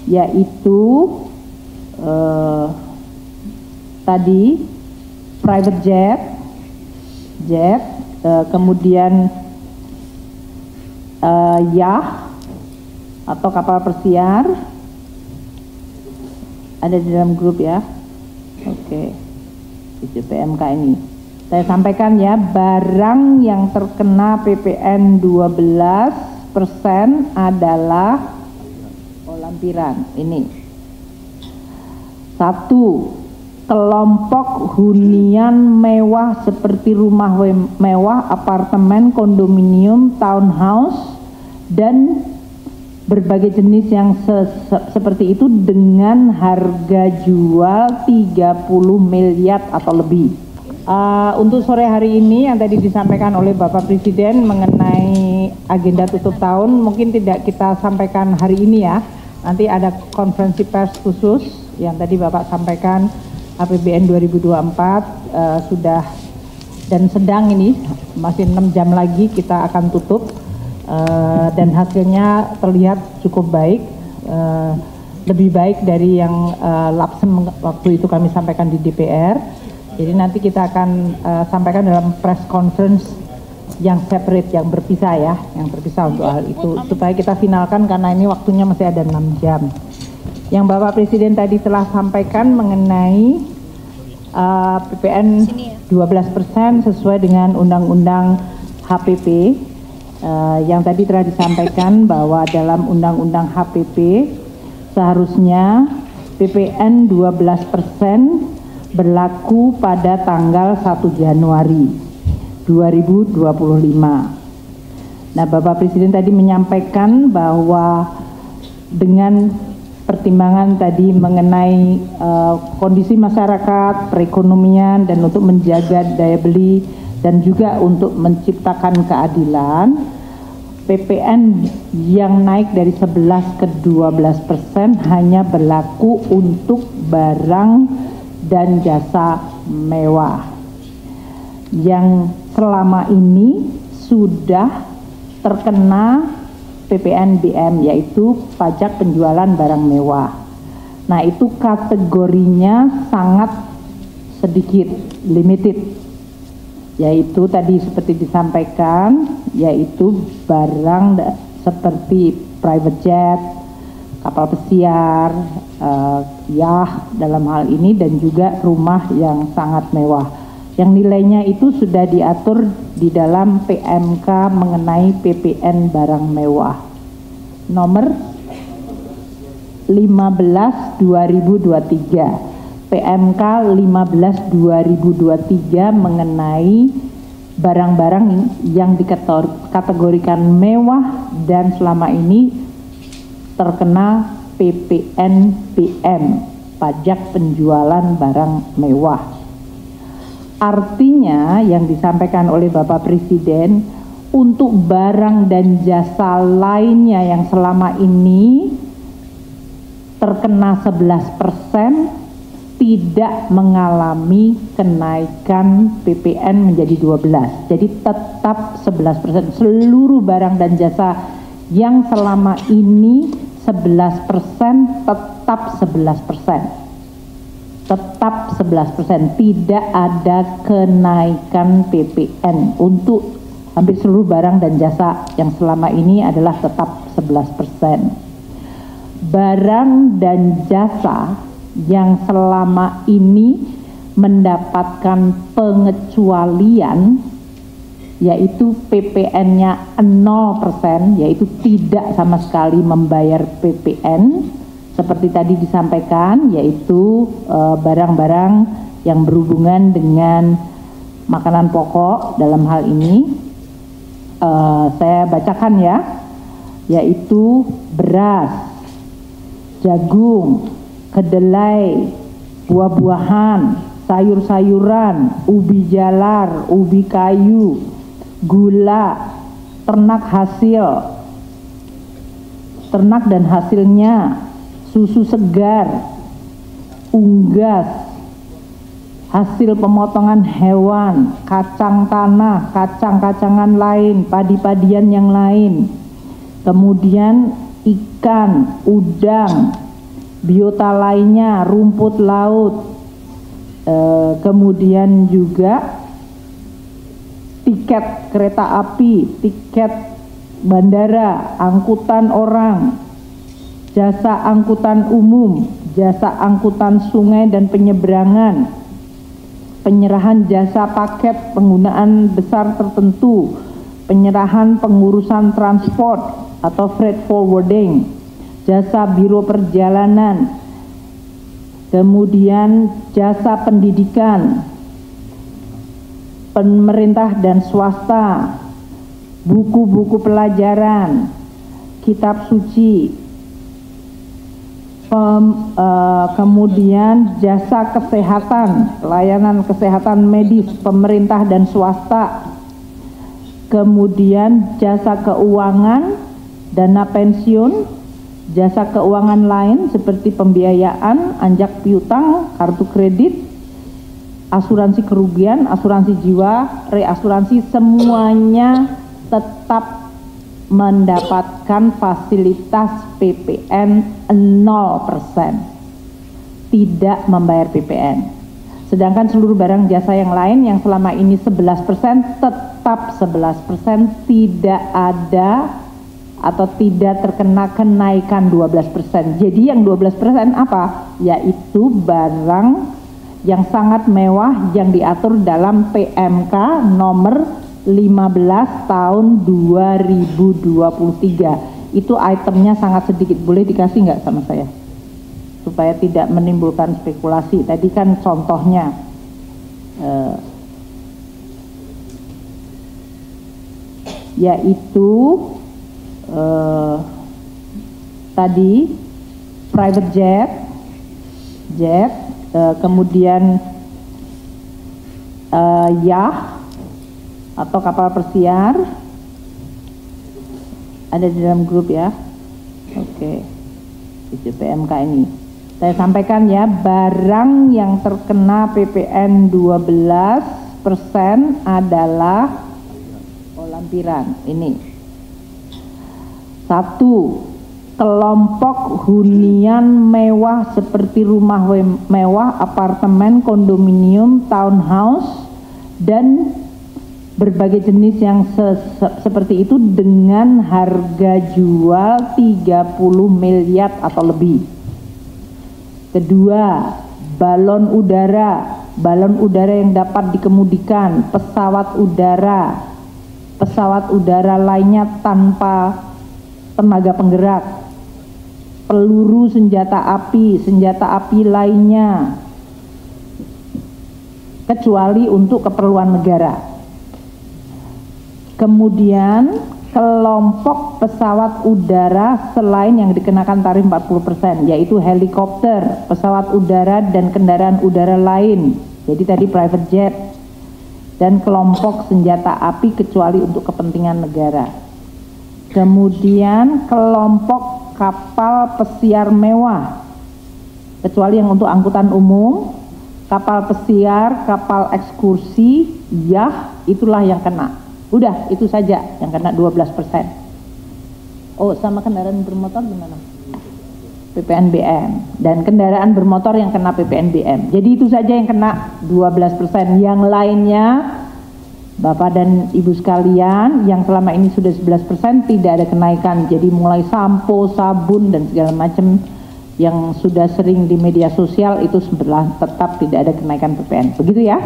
yaitu tadi private jet, kemudian yacht atau kapal pesiar, ada di dalam grup ya. Oke, itu PMK ini. Saya sampaikan ya, barang yang terkena PPN 12% adalah lampiran ini. 1. Kelompok hunian mewah seperti rumah mewah, apartemen, kondominium, townhouse, dan berbagai jenis yang seperti itu dengan harga jual 30 miliar atau lebih. Untuk sore hari ini yang tadi disampaikan oleh Bapak Presiden mengenai agenda tutup tahun mungkin tidak kita sampaikan hari ini ya. Nanti ada konferensi pers khusus yang tadi Bapak sampaikan APBN 2024 sudah dan sedang ini masih 6 jam lagi kita akan tutup dan hasilnya terlihat cukup baik, lebih baik dari yang lapsem waktu itu kami sampaikan di DPR. Jadi nanti kita akan sampaikan dalam press conference yang separate, yang berpisah ya, yang terpisah untuk hal itu supaya kita finalkan karena ini waktunya masih ada 6 jam. Yang Bapak Presiden tadi telah sampaikan mengenai PPN 12% sesuai dengan Undang-Undang HPP yang tadi telah disampaikan bahwa dalam Undang-Undang HPP seharusnya PPN 12% berlaku pada tanggal 1 Januari 2025. Nah, Bapak Presiden tadi menyampaikan bahwa dengan pertimbangan tadi mengenai kondisi masyarakat, perekonomian, dan untuk menjaga daya beli dan juga untuk menciptakan keadilan, PPN yang naik dari 11 ke 12% hanya berlaku untuk barang dan jasa mewah yang selama ini sudah terkena PPNBM, yaitu pajak penjualan barang mewah. Nah, itu kategorinya sangat sedikit, limited, yaitu tadi seperti disampaikan, yaitu barang seperti private jet, kapal pesiar, yacht dalam hal ini, dan juga rumah yang sangat mewah. Yang nilainya itu sudah diatur di dalam PMK mengenai PPN barang mewah. Nomor 15/2023. PMK 15/2023 mengenai barang-barang yang dikategorikan mewah dan selama ini terkena PPNBM, pajak penjualan barang mewah. Artinya yang disampaikan oleh Bapak Presiden, untuk barang dan jasa lainnya yang selama ini terkena 11% tidak mengalami kenaikan PPN menjadi 12. Jadi tetap 11%. Seluruh barang dan jasa yang selama ini 11% tetap 11%. Tetap 11%, tidak ada kenaikan PPN untuk hampir seluruh barang dan jasa yang selama ini adalah tetap 11%. Barang dan jasa yang selama ini mendapatkan pengecualian yaitu PPN-nya 0%, yaitu tidak sama sekali membayar PPN, seperti tadi disampaikan, yaitu barang-barang yang berhubungan dengan makanan pokok dalam hal ini. Saya bacakan ya, yaitu beras, jagung, kedelai, buah-buahan, sayur-sayuran, ubi jalar, ubi kayu, gula, ternak dan hasilnya, susu segar, unggas, hasil pemotongan hewan, kacang tanah, kacang-kacangan lain, padi-padian yang lain, kemudian ikan, udang, biota lainnya, rumput laut, kemudian juga tiket kereta api, tiket bandara, angkutan orang, jasa angkutan umum, jasa angkutan sungai dan penyeberangan, penyerahan jasa paket penggunaan besar tertentu, penyerahan pengurusan transport atau freight forwarding, jasa biro perjalanan, kemudian jasa pendidikan, pemerintah dan swasta, buku-buku pelajaran, kitab suci, kemudian jasa kesehatan, pelayanan kesehatan medis, pemerintah dan swasta, kemudian jasa keuangan, dana pensiun, jasa keuangan lain seperti pembiayaan, anjak piutang, kartu kredit, asuransi kerugian, asuransi jiwa, reasuransi, semuanya tetap mendapatkan fasilitas PPN 0%, tidak membayar PPN. Sedangkan seluruh barang jasa yang lain yang selama ini 11% tetap 11%, tidak ada atau tidak terkena kenaikan 12%. Jadi yang 12% apa? Yaitu barang yang sangat mewah yang diatur dalam PMK nomor 15 tahun 2023. Itu itemnya sangat sedikit, boleh dikasih nggak sama saya? Supaya tidak menimbulkan spekulasi. Tadi kan contohnya yaitu tadi private jet, kemudian yacht atau kapal pesiar, ada di dalam grup ya. Oke, itu PMK ini. Saya sampaikan ya, barang yang terkena PPN 12% adalah lampiran ini. 1. Kelompok hunian mewah seperti rumah mewah, apartemen, kondominium, townhouse, dan berbagai jenis yang seperti itu dengan harga jual 30 miliar atau lebih. Kedua, balon udara yang dapat dikemudikan, pesawat udara lainnya tanpa tenaga penggerak, peluru senjata api lainnya, kecuali untuk keperluan negara. Kemudian kelompok pesawat udara selain yang dikenakan tarif 40%, yaitu helikopter, pesawat udara dan kendaraan udara lain. Jadi tadi private jet, dan kelompok senjata api kecuali untuk kepentingan negara. Kemudian kelompok kapal pesiar mewah, kecuali yang untuk angkutan umum, kapal pesiar, kapal ekskursi, yacht, itulah yang kena. Udah, itu saja yang kena 12%. Oh, sama kendaraan bermotor gimana? PPNBM. Dan kendaraan bermotor yang kena PPNBM. Jadi itu saja yang kena 12%. Yang lainnya, Bapak dan Ibu sekalian, yang selama ini sudah 11% tidak ada kenaikan. Jadi mulai sampo, sabun, dan segala macam yang sudah sering di media sosial itu tetap tidak ada kenaikan PPN. Begitu ya?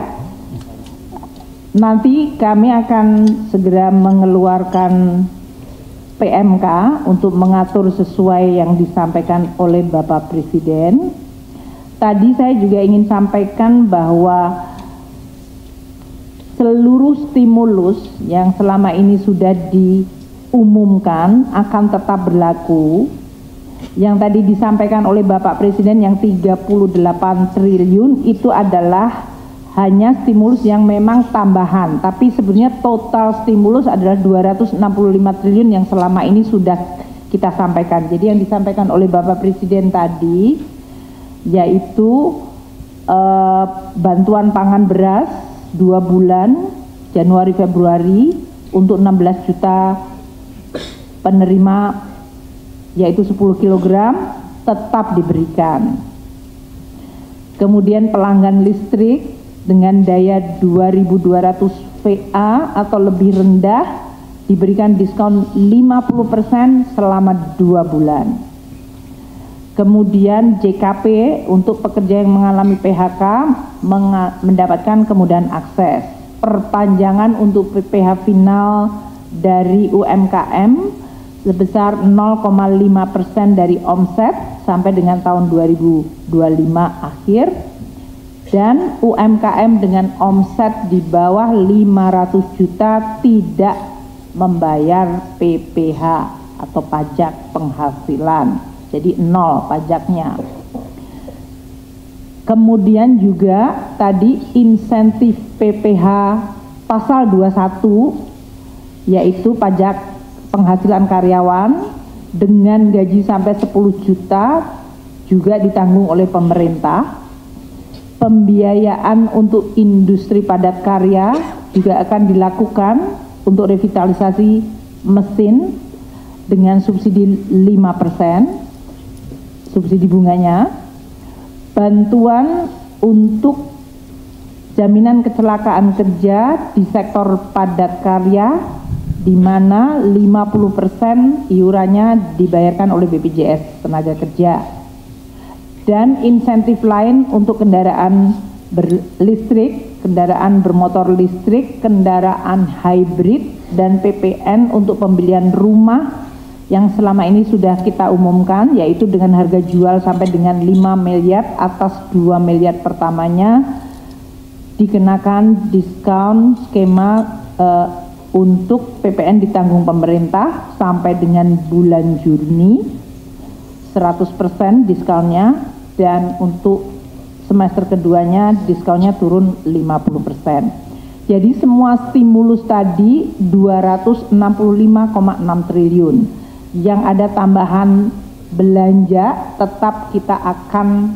Nanti kami akan segera mengeluarkan PMK untuk mengatur sesuai yang disampaikan oleh Bapak Presiden. Tadi saya juga ingin sampaikan bahwa seluruh stimulus yang selama ini sudah diumumkan akan tetap berlaku. Yang tadi disampaikan oleh Bapak Presiden yang 38 triliun itu adalah hanya stimulus yang memang tambahan, tapi sebenarnya total stimulus adalah 265 triliun yang selama ini sudah kita sampaikan. Jadi yang disampaikan oleh Bapak Presiden tadi yaitu bantuan pangan beras 2 bulan Januari Februari untuk 16 juta penerima, yaitu 10 kg, tetap diberikan. Kemudian pelanggan listrik dengan daya 2200 VA atau lebih rendah diberikan diskon 50% selama 2 bulan. Kemudian JKP untuk pekerja yang mengalami PHK mendapatkan kemudahan akses. Perpanjangan untuk PPh final dari UMKM sebesar 0,5% dari omset sampai dengan tahun 2025 akhir, dan UMKM dengan omset di bawah 500 juta tidak membayar PPh atau pajak penghasilan, jadi 0 pajaknya. Kemudian juga tadi insentif PPh pasal 21, yaitu pajak penghasilan karyawan dengan gaji sampai 10 juta juga ditanggung oleh pemerintah. Pembiayaan untuk industri padat karya juga akan dilakukan untuk revitalisasi mesin dengan subsidi 5%, subsidi bunganya. Bantuan untuk jaminan kecelakaan kerja di sektor padat karya, di mana 50% iurannya dibayarkan oleh BPJS Tenaga Kerja. Dan insentif lain untuk kendaraan berlistrik, kendaraan bermotor listrik, kendaraan hybrid, dan PPN untuk pembelian rumah yang selama ini sudah kita umumkan, yaitu dengan harga jual sampai dengan 5 miliar atas 2 miliar pertamanya dikenakan diskon skema untuk PPN ditanggung pemerintah sampai dengan bulan Juni 100% diskonnya, dan untuk semester keduanya diskonnya turun 50%. Jadi semua stimulus tadi 265,6 triliun. Yang ada tambahan belanja tetap kita akan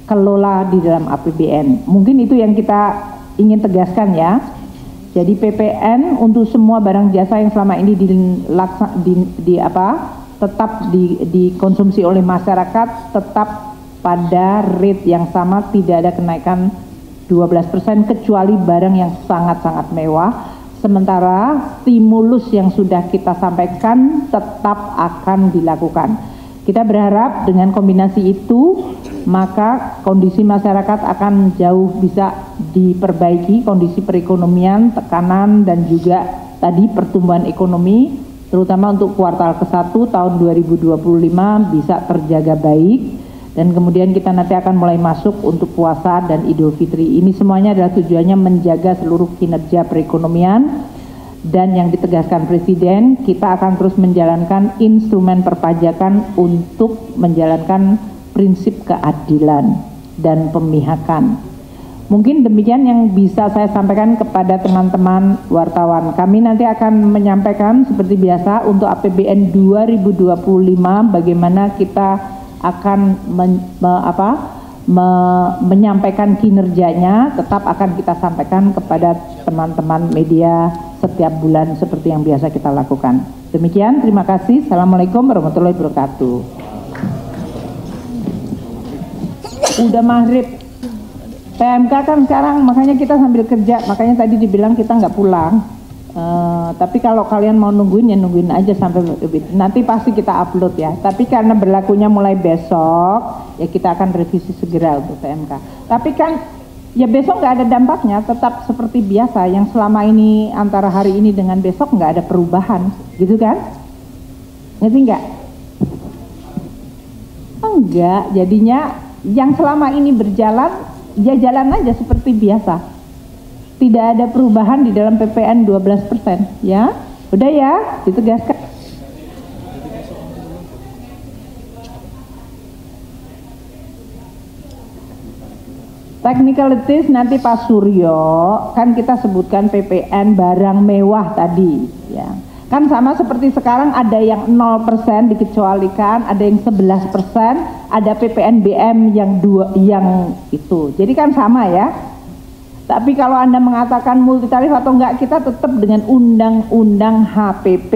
kelola di dalam APBN. Mungkin itu yang kita ingin tegaskan ya. Jadi PPN untuk semua barang jasa yang selama ini tetap dikonsumsi oleh masyarakat tetap pada rate yang sama, tidak ada kenaikan 12% kecuali barang yang sangat-sangat mewah. Sementara stimulus yang sudah kita sampaikan tetap akan dilakukan. Kita berharap dengan kombinasi itu maka kondisi masyarakat akan jauh bisa diperbaiki, kondisi perekonomian, tekanan, dan juga tadi pertumbuhan ekonomi terutama untuk kuartal ke-1 tahun 2025 bisa terjaga baik. Dan kemudian kita nanti akan mulai masuk untuk puasa dan Idul Fitri. Ini semuanya adalah tujuannya menjaga seluruh kinerja perekonomian. Dan yang ditegaskan Presiden, kita akan terus menjalankan instrumen perpajakan untuk menjalankan prinsip keadilan dan pemihakan. Mungkin demikian yang bisa saya sampaikan kepada teman-teman wartawan. Kami nanti akan menyampaikan seperti biasa untuk APBN 2025 bagaimana kita akan menyampaikan kinerjanya, tetap akan kita sampaikan kepada teman-teman media setiap bulan seperti yang biasa kita lakukan. Demikian, terima kasih. Assalamualaikum warahmatullahi wabarakatuh. Udah maghrib. PMK kan sekarang, makanya kita sambil kerja, makanya tadi dibilang kita nggak pulang. Tapi kalau kalian mau nungguin ya nungguin aja sampai nanti pasti kita upload ya. Tapi karena berlakunya mulai besok ya kita akan revisi segera untuk PMK. Tapi kan ya besok nggak ada dampaknya, tetap seperti biasa. Yang selama ini antara hari ini dengan besok nggak ada perubahan, gitu kan? Ngerti nggak? Enggak, jadinya yang selama ini berjalan ya jalan aja seperti biasa. Tidak ada perubahan di dalam PPN 12%, ya. Udah ya, ditegaskan. Technicalities nanti Pak Suryo, kan kita sebutkan PPN barang mewah tadi, ya. Kan sama seperti sekarang ada yang 0% dikecualikan, ada yang 11%, ada PPNBM yang itu. Jadi kan sama ya. Tapi kalau Anda mengatakan multitarif atau enggak, kita tetap dengan Undang-Undang HPP.